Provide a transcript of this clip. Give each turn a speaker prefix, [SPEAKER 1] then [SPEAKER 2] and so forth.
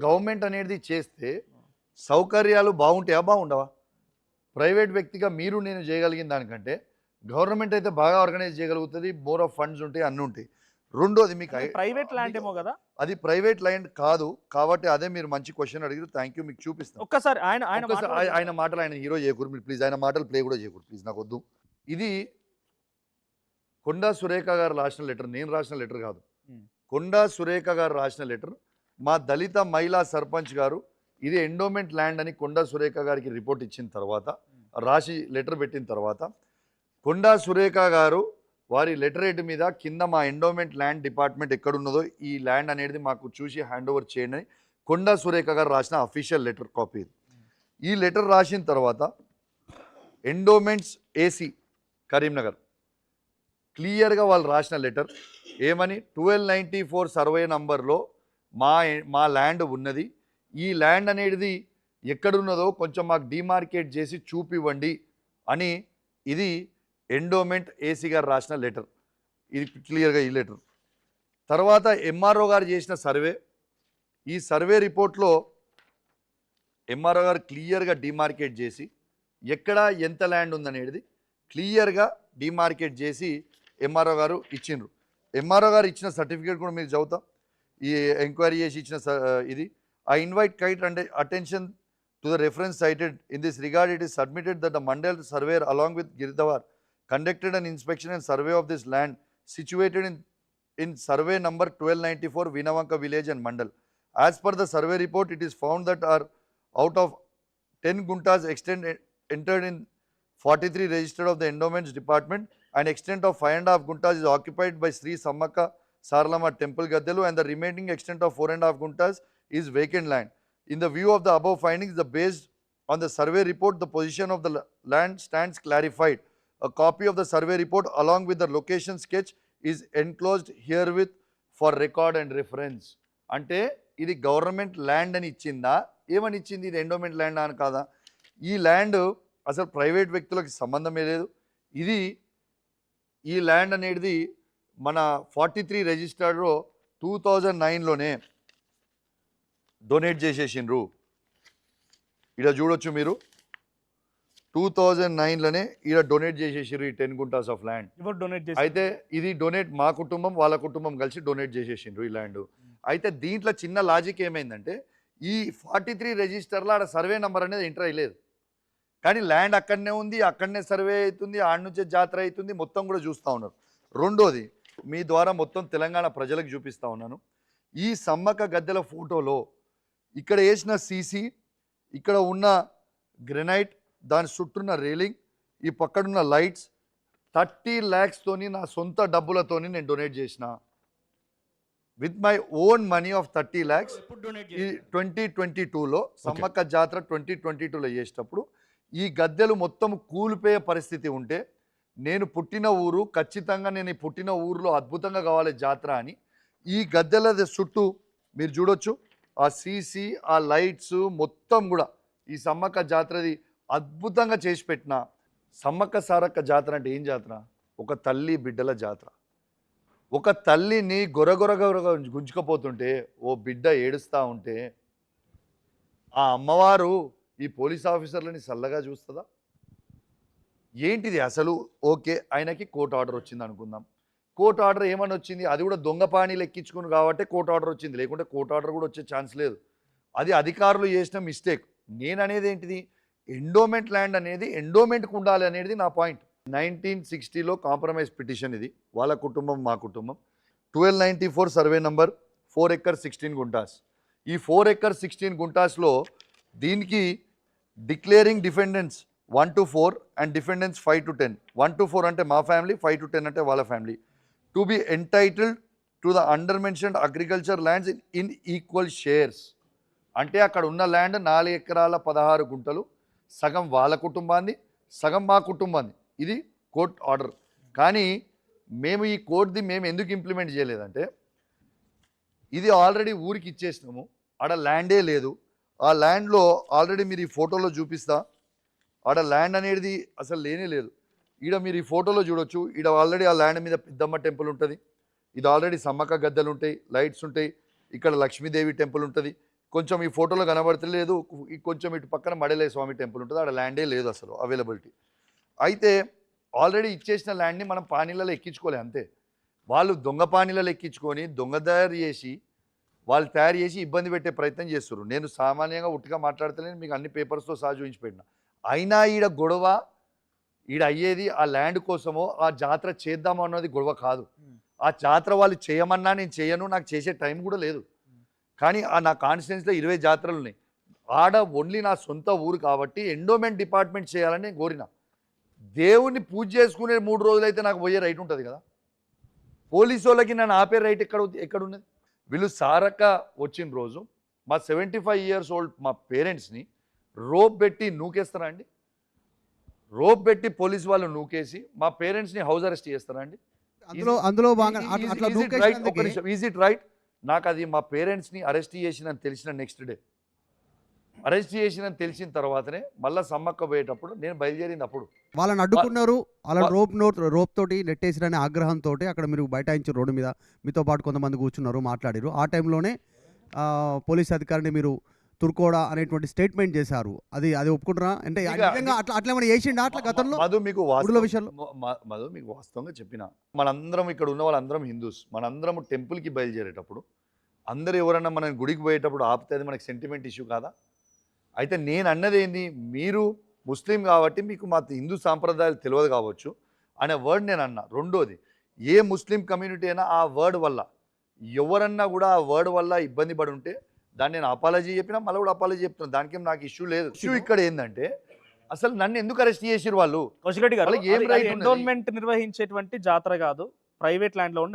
[SPEAKER 1] Government అనేది చేస్తే సౌకర్యాలు బాగుంటాయా? బాగుండవా? ప్రైవేట్ వ్యక్తిగా మీరు నేను చేయగలిగిన దానికంటే గవర్నమెంట్ అయితే బాగా ఆర్గనైజ్ చేయగలుగుతది. మోర్ ఆఫ్ ఫండ్స్ ఉంటాయి, అన్నీ ఉంటాయి. రెండోది మీకు
[SPEAKER 2] ప్రైవేట్ ల్యాండ్ ఏమో కదా?
[SPEAKER 1] అది ప్రైవేట్ ల్యాండ్ కాదు. కాబట్టి అదే మీరు మంచి క్వెషన్ అడిగారు. Thank you. మీకు చూపిస్తాను.
[SPEAKER 2] ఒక్కసారి ఆయన ఆయన
[SPEAKER 1] ఒక్కసారి
[SPEAKER 2] మాటలు
[SPEAKER 1] ఆయన మాటలు ఆయన హీరో చేయకూడదు మీరు ప్లీజ్. ఆయన మాటలు ప్లే కూడా చేయకూడదు ప్లీజ్. నాకొద్దు. ఇది కొండా సురేఖ గారు రాసిన లెటర్. నేను రాసిన లెటర్ కాదు. కొండా సురేఖ గారు రాసిన లెటర్. మా దళిత మహిళా సర్పంచ్ గారు ఇది ఎండోమెంట్ ల్యాండ్ అని కొండా సురేఖ గారికి రిపోర్ట్ ఇచ్చిన తర్వాత, రాసి లెటర్ పెట్టిన తర్వాత, కొండా సురేఖ గారు వారి లెటరేట్ మీద కింద మా ఎండోమెంట్ ల్యాండ్ డిపార్ట్మెంట్ ఎక్కడున్నదో ఈ ల్యాండ్ అనేది మాకు చూసి హ్యాండ్ ఓవర్ చేయండి అని కొండా సురేఖ గారు రాసిన అఫీషియల్ లెటర్ కాపీ. ఈ లెటర్ రాసిన తర్వాత ఎండోమెంట్స్ ఏసీ కరీంనగర్ క్లియర్గా వాళ్ళు రాసిన లెటర్ ఏమని 1294 సర్వే నంబర్లో మా ల్యాండ్ ఉన్నది. ఈ ల్యాండ్ అనేది ఎక్కడున్నదో కొంచెం మాకు డిమార్కేట్ చేసి చూపివ్వండి అని ఇది ఎండోమెంట్ ఏసీ గారు రాసిన లెటర్. ఇది క్లియర్గా ఈ లెటర్. తర్వాత ఎంఆర్ఓ గారు చేసిన సర్వే. ఈ సర్వే రిపోర్ట్లో ఎంఆర్ఓ గారు క్లియర్గా డిమార్కేట్ చేసి ఎక్కడ ఎంత ల్యాండ్ ఉందనేది క్లియర్గా డిమార్కేట్ చేసి ఎంఆర్ఓ గారు ఇచ్చిండ్రు. ఎంఆర్ఓ గారు ఇచ్చిన సర్టిఫికేట్ కూడా మీరు చదువుతాం. ఈ ఎంక్వైరీ చేసి ఇచ్చిన ఇది I invite kite and attention to the reference cited. In this regard, it is submitted that the Mandal surveyor along with Giridhawar conducted an inspection and survey of this land situated in survey number 1294 Vinavanka village and Mandal. As per the survey report, it is found that are out of 10 guntas extent entered in 43 registered of the endowments department, an extent of 5.5 guntas is occupied by Sri Sammaka Sarlama Temple Gaddelu and the remaining extent of 4.5 guntas is vacant land. In the view of the above findings, based on the survey report, the position of the land stands clarified. A copy of the survey report along with the location sketch is enclosed herewith for record and reference. అంటే ఇది government land అని ఇచ్చిందా? ఏమని ఇచ్చింది? ఇది endowment land అని కాదా? ఈ ల్యాండ్ అసలు ప్రైవేట్ వ్యక్తులకు సంబంధమే లేదు. ఇది ఈ ల్యాండ్ అనేది మన 43 రిజిస్టర్లో 2009లోనే డొనేట్ చేసేసిండ్రు. ఇక్కడ చూడొచ్చు మీరు 2009లోనే ఇక్కడ డొనేట్ చేసేసారు ఈ 10 గుంటాస్ ఆఫ్ ల్యాండ్. అయితే ఇది డొనేట్ మా కుటుంబం వాళ్ళ కుటుంబం కలిసి డొనేట్ చేసేసిండ్రు ఈ ల్యాండ్. అయితే దీంట్లో చిన్న లాజిక్ ఏమైందంటే ఈ 43 రిజిస్టర్లో ఆడ సర్వే నెంబర్ అనేది ఎంటర్ అయ్యలేదు. కానీ ల్యాండ్ అక్కడనే ఉంది, అక్కడనే సర్వే అవుతుంది, ఆడ నుంచే జాతర అవుతుంది, మొత్తం కూడా చూస్తూ ఉన్నారు. రెండోది మీ ద్వారా మొత్తం తెలంగాణ ప్రజలకు చూపిస్తూ ఉన్నాను. ఈ సమ్మక్క గద్దెల ఫోటోలో ఇక్కడ వేసిన సీసీ, ఇక్కడ ఉన్న గ్రెనైట్, దాని చుట్టూన్న రేలింగ్, ఈ పక్కనున్న లైట్స్ 30 lakhs నా సొంత డబ్బులతోని నేను డొనేట్ చేసిన. With my own money of 30 lakhs ఈ 2022లో సమ్మక్క జాతర 2022లో చేసేటప్పుడు ఈ గద్దెలు మొత్తం కూలిపోయే పరిస్థితి ఉంటే నేను పుట్టిన ఊరు ఖచ్చితంగా నేను ఈ పుట్టిన ఊరిలో అద్భుతంగా కావాలి జాతర అని ఈ గద్దెల చుట్టూ మీరు చూడొచ్చు ఆ సీసీ, ఆ లైట్స్ మొత్తం కూడా ఈ సమ్మక్క జాతరది అద్భుతంగా చేసి పెట్టిన. సమ్మక్క సారక్క జాతర అంటే ఏం జాతర? ఒక తల్లి బిడ్డల జాతర. ఒక తల్లిని గొరగొరగొరగా గుంజుకపోతుంటే ఓ బిడ్డ ఏడుస్తూ ఉంటే ఆ అమ్మవారు ఈ పోలీస్ ఆఫీసర్లని చల్లగా చూస్తుందా? ఏంటిది అసలు? ఓకే, ఆయనకి కోర్టు ఆర్డర్ వచ్చింది అనుకుందాం. కోర్టు ఆర్డర్ ఏమని వచ్చింది? అది కూడా దొంగ పానీలు ఎక్కించుకుని కాబట్టి కోర్టు ఆర్డర్ వచ్చింది, లేకుంటే కోర్టు ఆర్డర్ కూడా వచ్చే ఛాన్స్ లేదు. అది అధికారులు చేసిన మిస్టేక్. నేను అనేది ఏంటిది? ఎండోమెంట్ ల్యాండ్ అనేది ఎండోమెంట్కి ఉండాలి అనేది నా పాయింట్. 1960లో కాంప్రమైజ్ పిటిషన్ ఇది, వాళ్ళ కుటుంబం మా కుటుంబం. 1294 సర్వే నంబర్ 4 acres 16 గుంటాస్. ఈ 4 acres 16 గుంటాస్లో దీనికి declaring defendants 1 to 4 and defendants 5 to 10. 1 to 4 అంటే మా ఫ్యామిలీ, 5 to 10 అంటే వాళ్ళ family. To be entitled to the under mentioned agriculture lands in equal shares. అంటే అక్కడ ఉన్న ల్యాండ్ 4 ఎకరాల 16 గుంటలు, సగం వాళ్ళ కుటుంబాన్ని, సగం మా కుటుంబాన్ని. ఇది కోర్ట్ ఆర్డర్. కానీ మేము ఈ కోర్టుది మేము ఎందుకు ఇంప్లిమెంట్ చేయలేదంటే ఇది ఆల్రెడీ ఊరికి ఇచ్చేసినాము, ఆడ ల్యాండే లేదు. ఆ ల్యాండ్లో ఆల్రెడీ మీరు ఈ ఫోటోలో చూపిస్తా, ఆడ ల్యాండ్ అనేది అసలు లేనే లేదు. ఈడ మీరు ఈ ఫోటోలో చూడొచ్చు, ఈడ ఆల్రెడీ ఆ ల్యాండ్ మీద పెద్దమ్మ టెంపుల్ ఉంటుంది, ఇది ఆల్రెడీ సమ్మక్క గద్దెలు ఉంటాయి, లైట్స్ ఉంటాయి, ఇక్కడ లక్ష్మీదేవి టెంపుల్ ఉంటుంది, కొంచెం ఈ ఫోటోలో కనబడతలేదు, ఈ కొంచెం ఇటు పక్కన మడలే స్వామి టెంపుల్ ఉంటుంది, ఆడ ల్యాండే లేదు అసలు అవైలబిలిటీ. అయితే ఆల్రెడీ ఇచ్చేసిన ల్యాండ్ని మనం పానీలలో ఎక్కించుకోలే అంతే. వాళ్ళు దొంగ పానీలలో ఎక్కించుకొని దొంగ తయారు చేసి ఇబ్బంది పెట్టే ప్రయత్నం చేస్తున్నారు. నేను సామాన్యంగా ఉట్టిగా మాట్లాడతలేను, మీకు అన్ని పేపర్స్తో సహా చూపించి పెట్టిన. అయినా ఈడ గొడవ ఈడ అయ్యేది ఆ ల్యాండ్ కోసమో ఆ జాతర చేద్దామో అన్నది గొడవ కాదు. ఆ జాతర వాళ్ళు చేయమన్నా నేను చేయను, నాకు చేసే టైం కూడా లేదు. కానీ నా కాన్స్టిట్యున్సీలో 20 జాతరలు ఉన్నాయి. ఆడ ఓన్లీ నా సొంత ఊరు కాబట్టి ఎండోమెంట్ డిపార్ట్మెంట్ చేయాలని నేను కోరిన. దేవుణ్ణి పూజ చేసుకునే 3 రోజులైతే నాకు పోయే రైట్ ఉంటుంది కదా. పోలీసు వాళ్ళకి నన్ను ఆపే రైట్ ఎక్కడున్నది? వీళ్ళు సారక్క వచ్చిన రోజు మా 75 years old మా పేరెంట్స్ని రోప్ పెట్టి నూకేస్తారా అండి? రోప్ పెట్టి పోలీసు వాళ్ళు నూకేసి మా పేరెంట్స్ని హౌస్ అరెస్ట్ చేస్తారా అండి?
[SPEAKER 3] అందులో
[SPEAKER 1] ఈజ్ ఇట్ రైట్? నాకు అది మా పేరెంట్స్ని అరెస్ట్ చేసినని తెలిసిన నెక్స్ట్ డే, అరెస్ట్ చేసినని తెలిసిన తర్వాతనే మళ్ళీ సమ్మక్క పోయేటప్పుడు నేను బయలుదేరింది. అప్పుడు
[SPEAKER 3] వాళ్ళని అడ్డుకున్నారు, వాళ్ళని రోప్ తోటి నెట్టేసిరనే ఆగ్రహంతో అక్కడ మీరు బైఠాయించారు రోడ్డు మీద, మీతో పాటు కొంతమంది కూర్చున్నారు, మాట్లాడారు. ఆ టైంలోనే పోలీస్ అధికారిని మీరు తుర్కోడా అనేటువంటి స్టేట్మెంట్ చేశారు. అది ఒప్పుకుంటారా? అంటే అట్లా ఏమైనా చేసిండా అట్లా గతంలో?
[SPEAKER 1] మధు మీకు
[SPEAKER 3] విషయంలో
[SPEAKER 1] మధు మీకు వాస్తవంగా చెప్పిన, మనందరం ఇక్కడ ఉన్న వాళ్ళందరం హిందూస్, మనందరం టెంపుల్కి బయలుదేరేటప్పుడు అందరూ ఎవరన్నా మనం గుడికి పోయేటప్పుడు ఆపితే అది మనకి సెంటిమెంట్ ఇష్యూ కాదా? అయితే నేను అన్నది ఏంది, మీరు ముస్లిం కాబట్టి మీకు మా హిందూ సాంప్రదాయాలు తెలియదు కావచ్చు అనే వర్డ్ నేను అన్నా. రెండోది, ఏ ముస్లిం కమ్యూనిటీ అయినా ఆ వర్డ్ వల్ల ఎవరన్నా కూడా ఆ వర్డ్ వల్ల ఇబ్బంది పడి ఉంటే దాన్ని నేను అపాలజీ చెప్పినా మళ్ళీ కూడా అపాలజీ చెప్తున్నాను, దానికేం నాకు ఇష్యూ లేదు. ఇష్యూ ఇక్కడ ఏంటంటే అసలు నన్ను ఎందుకు అరెస్ట్ చేసిరు వాళ్ళు?
[SPEAKER 2] కౌశిక్ రెడ్డి గారు,
[SPEAKER 1] వాళ్ళకి ఏం రైట్ ఉన్నది?
[SPEAKER 2] ఎండోన్మెంట్ నిర్వహించేటువంటి జాతర కాదు, ప్రైవేట్ ల్యాండ్ లో